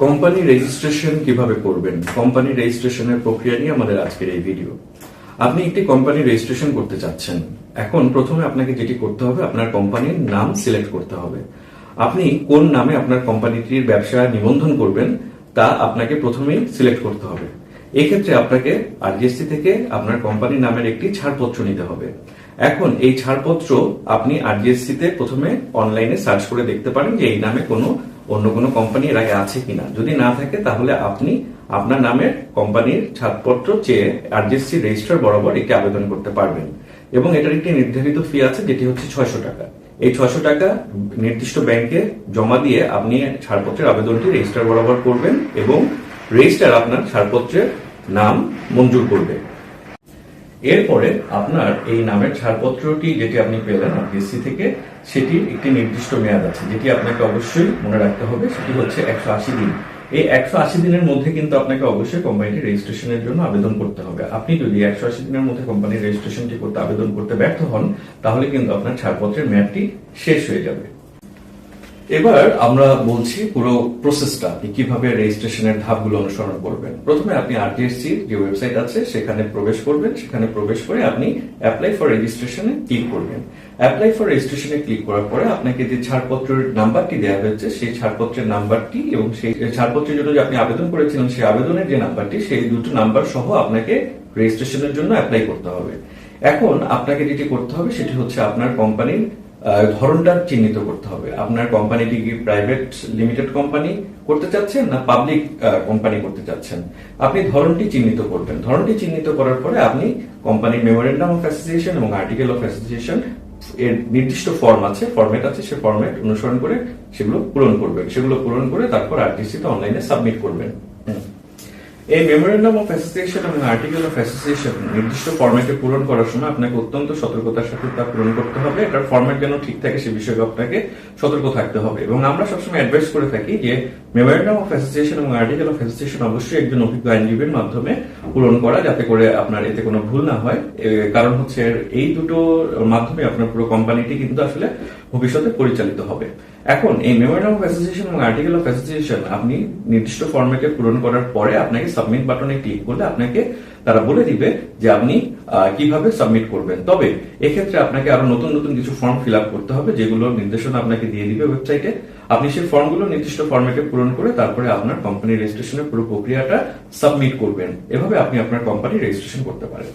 Company registration কিভাবে করবেন, company রেজিস্ট্রেশনের প্রক্রিয়া নিয়ে আমাদের আজকের এই ভিডিও। আপনি একটি কোম্পানি রেজিস্ট্রেশন করতে চাচ্ছেন। এখন প্রথমে আপনাকে যেটি করতে হবে, আপনার কোম্পানির নাম সিলেক্ট করতে হবে। আপনি কোন নামে আপনার কোম্পানিটির ব্যবসা নিবন্ধন করবেন তা আপনাকে প্রথমেই সিলেক্ট করতে হবে। এক্ষেত্রে আপনাকে আরজিএসসি থেকে আপনার কোম্পানির নামের একটি ছাড়পত্র নিতে হবে। এখন এই ছাড়পত্র আপনি আরজিএসসি তে প্রথমে অনলাইনে সার্চ করে দেখতে পারেন যে এই নামে অন্য কোনো কোম্পানি এর আগে আছে কিনা। যদি না থাকে তাহলে আপনি আপনার নামের কোম্পানির ছাড়পত্র চেয়ে আরজিএসসি রেজিস্ট্রার বরাবর একটি আবেদন করতে পারবেন এবং এটার একটি নির্ধারিত ফি আছে, যেটি হচ্ছে 600 টাকা। এই 600 টাকা নির্দিষ্ট ব্যাংকে জমা দিয়ে আপনি ছাড়পত্রের আবেদনটি রেজিস্ট্রার বরাবর করবেন এবং রেজিস্ট্রার আপনার ছাড়পত্রের নাম মঞ্জুর করবে। এরপরে আপনার এই নামের ছাড়পত্রটি যেটি আপনি পেলেন আরজিএসসি থেকে, সেটির একটি নির্দিষ্ট মেয়াদ আছে, যেটি আপনাকে অবশ্যই মনে রাখতে হবে। সেটি হচ্ছে 180 দিন। এই 180 দিনের মধ্যে কিন্তু আপনাকে অবশ্যই কোম্পানিটি রেজিস্ট্রেশনের জন্য আবেদন করতে হবে। আপনি যদি 180 দিনের মধ্যে কোম্পানির রেজিস্ট্রেশনটি করতে আবেদন করতে ব্যর্থ হন, তাহলে কিন্তু আপনার ছাড়পত্রের মেয়াদটি শেষ হয়ে যাবে। এবার আমরা বলছি পুরো প্রসেসটা, আপনি কিভাবে রেজিস্ট্রেশনের ধাপগুলো অনুসরণ করবেন। প্রথমে আপনি আরটিএসসি যে ওয়েবসাইট আছে সেখানে প্রবেশ করবেন। সেখানে প্রবেশ করে আপনি অ্যাপ্লাই ফর রেজিস্ট্রেশনে ক্লিক করবেন। অ্যাপ্লাই ফর রেজিস্ট্রেশনে ক্লিক করার পরে আপনাকে যে ছাড়পত্রের নাম্বারটি দেওয়া হয়েছে, সেই ছাড়পত্রের নাম্বারটি এবং সেই ছাড়পত্রের জন্য যে আপনি আবেদন করেছিলেন সেই আবেদনের যে নাম্বারটি, সেই দুটো নাম্বার সহ আপনাকে রেজিস্ট্রেশনের জন্য অ্যাপ্লাই করতে হবে। এখন আপনাকে যেটি করতে হবে সেটি হচ্ছে আপনার কোম্পানির ধরনটা চিহ্নিত করতে হবে। আপনার কোম্পানিটি কি প্রাইভেট লিমিটেড কোম্পানি করতে চাচ্ছেন না পাবলিক কোম্পানি করতে চাচ্ছেন, আপনি ধরনটি চিহ্নিত করবেন। ধরনটি চিহ্নিত করার পরে আপনি কোম্পানির মেমোরেন্ডাম অফ অ্যাসোসিয়েশন এবং আর্টিকেল অফ অ্যাসোসিয়েশন এর নির্দিষ্ট ফরম্যাট আছে, সেই ফরম্যাট অনুসরণ করে সেগুলো পূরণ করবেন। সেগুলো পূরণ করে তারপর আরটিসি তে অনলাইনে সাবমিট করবেন। এই মেমোরেন্ডাম অফ অ্যাসোসিয়েশন এবং আর্টিকেল অফ অ্যাসোসিয়েশন নির্দিষ্ট ফরম্যাটে পূরণ করার সময় আপনাকে অত্যন্ত সতর্কতার সাথে তা পূরণ করতে হবে। এটার ফরম্যাট যেন ঠিক থাকে সে বিষয়ে আপনাকে সতর্ক থাকতে হবে। এবং আমরা সবসময় অ্যাডভাইস করে থাকি যে মেমোরেন্ডাম অফ অ্যাসোসিয়েশন এবং আর্টিকেল অফ অ্যাসোসিয়েশন অবশ্যই একজন অভিজ্ঞ আইনজীবীর মাধ্যমে পূরণ করা, যাতে করে আপনার এতে কোনো ভুল না হয়। কারণ হচ্ছে এই দুটোর মাধ্যমে আপনার পুরো কোম্পানিটি কিন্তু আসলে ভবিষ্যতে পরিচালিত হবে। এখন এই মেমোরেন্ডাম অফ অ্যাসোসিয়েশন এবং আর্টিকেল অফ অ্যাসোসিয়েশন আপনি নির্দিষ্ট ফরম্যাটে পূরণ করার পরে আপনাকে সাবমিট বাটনে ক্লিক করলে আপনাকে তারা বলে দিবে যে আপনি কিভাবে সাবমিট করবেন। তবে এক্ষেত্রে আপনাকে আরো নতুন নতুন কিছু ফর্ম ফিল আপ করতে হবে, যেগুলো নির্দেশনা আপনাকে দিয়ে দিবে ওয়েবসাইটে। আপনি সেই ফর্মগুলো নির্দিষ্ট ফরম্যাটে পূরণ করে তারপরে আপনার কোম্পানি রেজিস্ট্রেশনের পুরো প্রক্রিয়াটা সাবমিট করবেন। এভাবে আপনি আপনার কোম্পানি রেজিস্ট্রেশন করতে পারেন।